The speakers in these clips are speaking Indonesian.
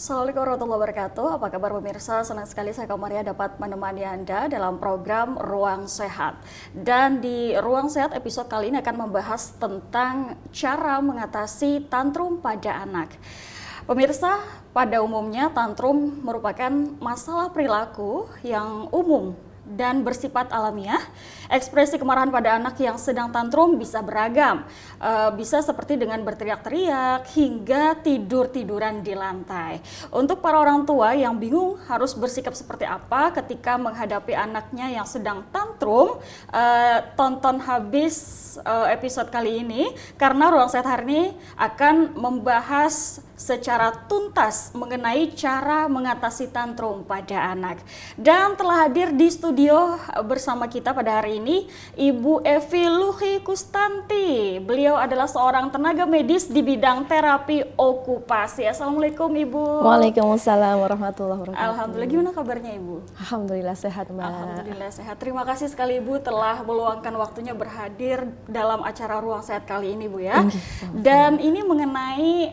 Assalamualaikum warahmatullahi wabarakatuh. Apa kabar pemirsa? Senang sekali saya Maria dapat menemani Anda dalam program Ruang Sehat. Dan di Ruang Sehat episode kali ini akan membahas tentang cara mengatasi tantrum pada anak. Pemirsa, pada umumnya tantrum merupakan masalah perilaku yang umum dan bersifat alamiah. Ekspresi kemarahan pada anak yang sedang tantrum bisa beragam, bisa seperti dengan berteriak-teriak hingga tidur-tiduran di lantai. Untuk para orang tua yang bingung harus bersikap seperti apa ketika menghadapi anaknya yang sedang tantrum, tonton habis episode kali ini karena Ruang Sehat hari ini akan membahas secara tuntas mengenai cara mengatasi tantrum pada anak. Dan telah hadir di studio bersama kita pada hari ini Ibu Evi Luhi Kustanti. Beliau adalah seorang tenaga medis di bidang terapi okupasi. Assalamualaikum Ibu. Waalaikumsalam warahmatullahi wabarakatuh. Alhamdulillah, gimana kabarnya Ibu? Alhamdulillah sehat Mbak. Alhamdulillah sehat. Terima kasih sekali Ibu telah meluangkan waktunya berhadir dalam acara Ruang Sehat kali ini Bu ya. Dan ini mengenai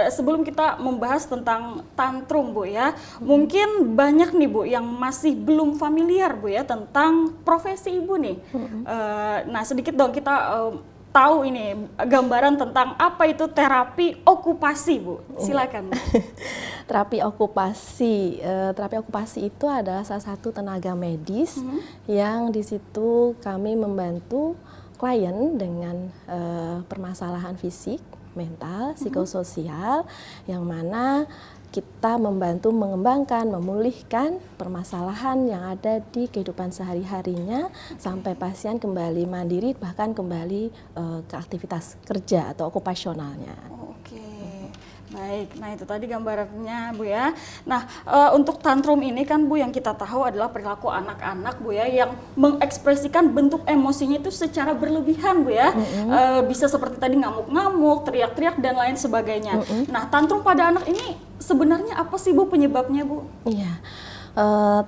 sebelum kita membahas tentang tantrum Bu ya, mungkin banyak nih Bu yang masih belum familiar Bu ya tentang profesi Ibu nih. Nah sedikit dong kita tahu ini gambaran tentang apa itu terapi okupasi Bu. Silakan. Terapi okupasi itu adalah salah satu tenaga medis yang di situ kami membantu klien dengan permasalahan fisik, mental, psikososial, yang mana kita membantu mengembangkan, memulihkan permasalahan yang ada di kehidupan sehari-harinya sampai pasien kembali mandiri, bahkan kembali ke aktivitas kerja atau okupasionalnya. Baik, nah itu tadi gambarannya Bu ya. Nah untuk tantrum ini kan Bu yang kita tahu adalah perilaku anak-anak Bu ya yang mengekspresikan bentuk emosinya itu secara berlebihan Bu ya. Bisa seperti tadi ngamuk-ngamuk, teriak-teriak dan lain sebagainya. Nah tantrum pada anak ini sebenarnya apa sih Bu penyebabnya Bu? Iya,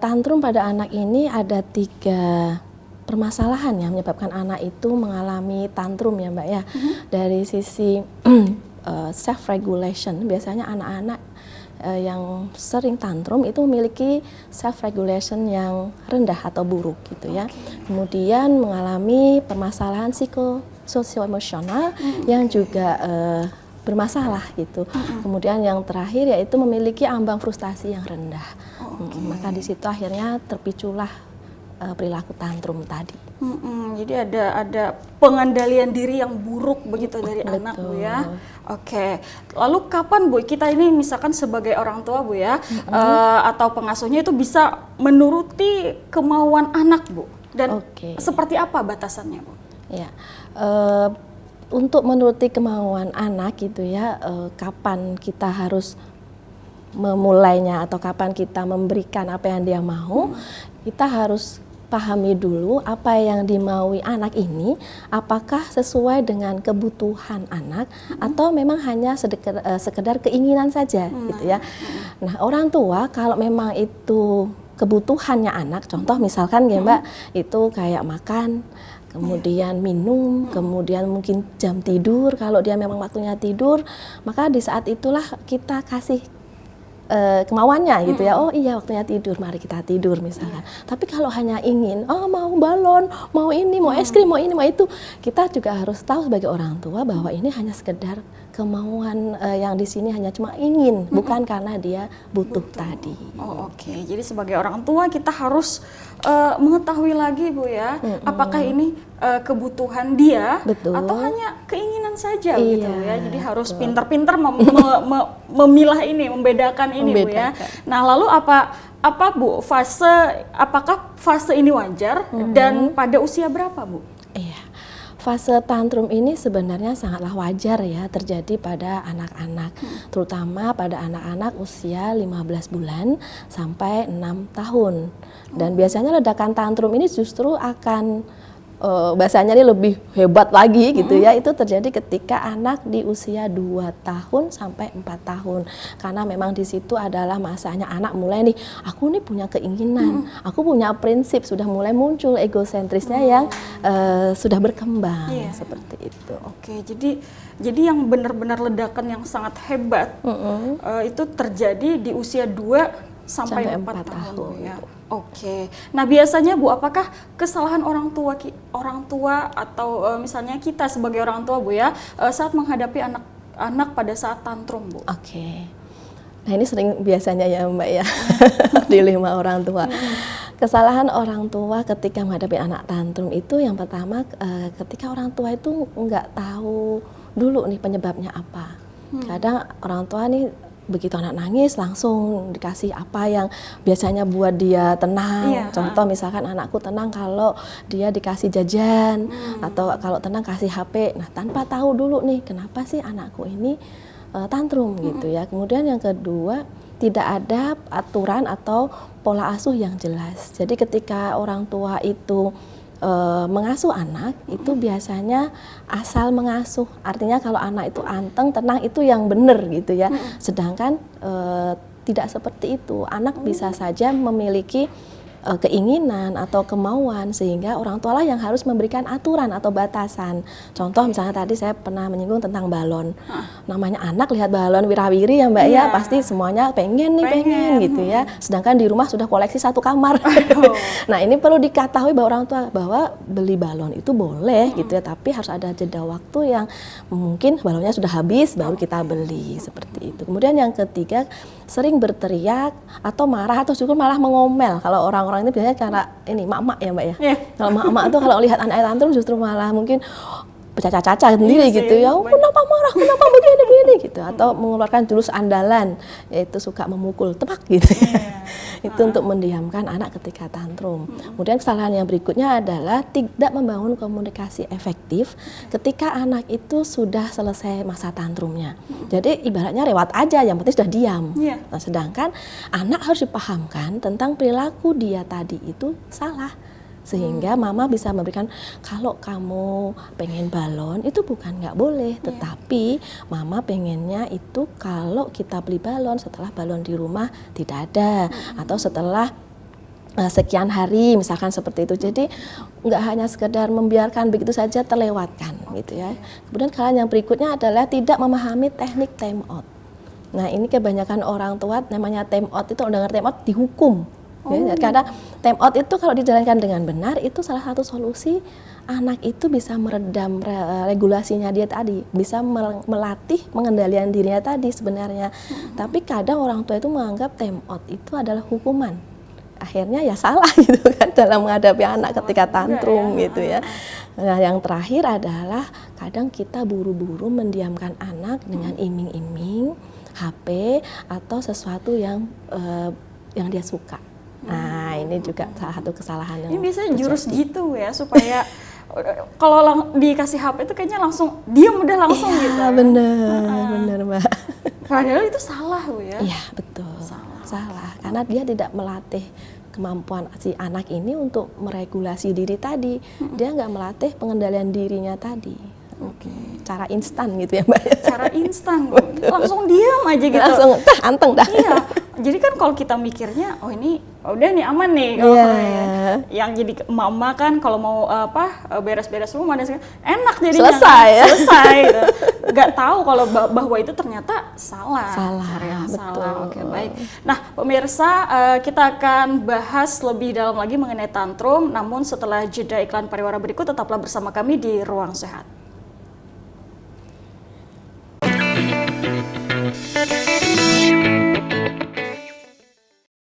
tantrum pada anak ini ada 3 permasalahan yang menyebabkan anak itu mengalami tantrum ya Mbak ya. Dari sisi self regulation, biasanya anak-anak yang sering tantrum itu memiliki self regulation yang rendah atau buruk gitu ya. Kemudian mengalami permasalahan psikososio-emosional yang juga bermasalah gitu. Kemudian yang terakhir yaitu memiliki ambang frustasi yang rendah. Maka di situ akhirnya terpiculah perilaku tantrum tadi. Jadi ada pengendalian diri yang buruk begitu dari anak Bu ya. Oke. Lalu kapan Bu kita ini misalkan sebagai orang tua Bu ya atau pengasuhnya itu bisa menuruti kemauan anak Bu? Dan seperti apa batasannya Bu? Ya. Untuk menuruti kemauan anak gitu ya, kapan kita harus memulainya atau kapan kita memberikan apa yang dia mau, kita harus pahami dulu apa yang dimaui anak ini, apakah sesuai dengan kebutuhan anak atau memang hanya sekedar keinginan saja gitu ya. Nah orang tua kalau memang itu kebutuhannya anak, contoh misalkan ya Mbak, itu kayak makan, kemudian minum, kemudian mungkin jam tidur, kalau dia memang waktunya tidur, maka di saat itulah kita kasih kemauannya gitu ya. Oh iya waktunya tidur, mari kita tidur misalkan. Tapi kalau hanya ingin, oh mau balon, mau ini, mau es krim, mau ini, mau itu, kita juga harus tahu sebagai orang tua bahwa ini hanya sekedar kemauan yang di sini hanya cuma ingin, bukan karena dia butuh tadi. Jadi sebagai orang tua kita harus mengetahui lagi Bu ya, apakah ini kebutuhan dia atau hanya keinginan saja gitu ya. Jadi harus pintar-pintar memilah ini, membedakan ini Bu ya. Nah lalu apa Bu apakah fase ini wajar dan pada usia berapa Bu? Iya. Fase tantrum ini sebenarnya sangatlah wajar ya terjadi pada anak-anak, terutama pada anak-anak usia 15 bulan sampai 6 tahun. Dan biasanya ledakan tantrum ini justru akan bahasanya ini lebih hebat lagi gitu ya, itu terjadi ketika anak di usia 2 tahun sampai 4 tahun. Karena memang di situ adalah masanya anak mulai nih, aku nih punya keinginan, aku punya prinsip, sudah mulai muncul egosentrisnya yang sudah berkembang seperti itu. Oke, jadi yang benar-benar ledakan yang sangat hebat itu terjadi di usia 2 sampai 4 tahun ya. Oke. Nah, biasanya Bu, apakah kesalahan orang tua atau misalnya kita sebagai orang tua Bu ya saat menghadapi anak pada saat tantrum Bu? Oke. Nah, ini sering biasanya ya Mbak ya dilema orang tua. Kesalahan orang tua ketika menghadapi anak tantrum itu yang pertama ketika orang tua itu nggak tahu dulu nih penyebabnya apa. Kadang orang tua nih begitu anak nangis langsung dikasih apa yang biasanya buat dia tenang. Contoh misalkan anakku tenang kalau dia dikasih jajan atau kalau tenang kasih HP. Nah, tanpa tahu dulu nih kenapa sih anakku ini tantrum gitu ya. Kemudian yang kedua, tidak ada aturan atau pola asuh yang jelas. Jadi ketika orang tua itu mengasuh anak itu biasanya asal mengasuh, artinya kalau anak itu anteng, tenang itu yang benar gitu ya. Sedangkan tidak seperti itu, anak bisa saja memiliki keinginan atau kemauan sehingga orang tua lah yang harus memberikan aturan atau batasan. Contoh misalnya tadi saya pernah menyinggung tentang balon. Namanya anak lihat balon wirawiri ya Mbak ya, pasti semuanya pengen gitu ya. Sedangkan di rumah sudah koleksi 1 kamar. Nah, ini perlu diketahui bahwa orang tua bahwa beli balon itu boleh gitu ya, tapi harus ada jeda waktu yang mungkin balonnya sudah habis baru kita beli seperti itu. Kemudian yang ketiga, sering berteriak atau marah atau juga malah mengomel. Kalau orang-orang ini biasanya cara ini mak-mak ya Mbak ya. Kalau mak-mak tuh kalau lihat anak tantrum justru malah mungkin bercaca-caca sendiri gitu ya. Oh, kenapa marah? Kenapa begini gitu, atau mengeluarkan jurus andalan yaitu suka memukul tepak gitu. Itu untuk mendiamkan anak ketika tantrum. Kemudian kesalahan yang berikutnya adalah tidak membangun komunikasi efektif ketika anak itu sudah selesai masa tantrumnya. Jadi ibaratnya lewat aja, yang penting sudah diam. Nah, sedangkan anak harus dipahamkan tentang perilaku dia tadi itu salah. Sehingga mama bisa memberikan, kalau kamu pengen balon itu bukan nggak boleh, tetapi mama pengennya itu kalau kita beli balon setelah balon di rumah tidak ada, atau setelah sekian hari misalkan seperti itu. Jadi nggak hanya sekedar membiarkan begitu saja terlewatkan gitu ya. Kemudian kesalahan yang berikutnya adalah tidak memahami teknik time out. Nah, ini kebanyakan orang tua namanya time out itu dengar time out dihukum. Ya, karena time out itu kalau dijalankan dengan benar itu salah satu solusi anak itu bisa meredam regulasinya dia tadi, bisa melatih pengendalian dirinya tadi sebenarnya. Tapi kadang orang tua itu menganggap time out itu adalah hukuman. Akhirnya ya salah gitu kan dalam menghadapi anak ketika tantrum gitu ya. Nah, yang terakhir adalah kadang kita buru-buru mendiamkan anak dengan iming-iming HP atau sesuatu yang dia suka. Nah, ini juga salah satu kesalahan yang ini biasanya jurus gitu ya, supaya kalau dikasih HP itu kayaknya langsung diam, udah langsung gitu. Iya, bener Mbak. Padahal itu salah Bu ya. Iya, betul. Salah. Karena dia tidak melatih kemampuan si anak ini untuk meregulasi diri tadi. Dia nggak melatih pengendalian dirinya tadi. Cara instan gitu ya Mbak. Cara instan, langsung diam aja gitu. Langsung anteng dah. Iya. Jadi kan kalau kita mikirnya, oh ini udah nih aman nih. Yang jadi mama kan kalau mau beres-beres rumah dan enak jadinya. Selesai. Gitu. Gak tahu kalau bahwa itu ternyata salah. Cara yang betul. salah. Oke, baik. Nah, pemirsa, kita akan bahas lebih dalam lagi mengenai tantrum. Namun setelah jeda iklan pariwara berikut, tetaplah bersama kami di Ruang Sehat.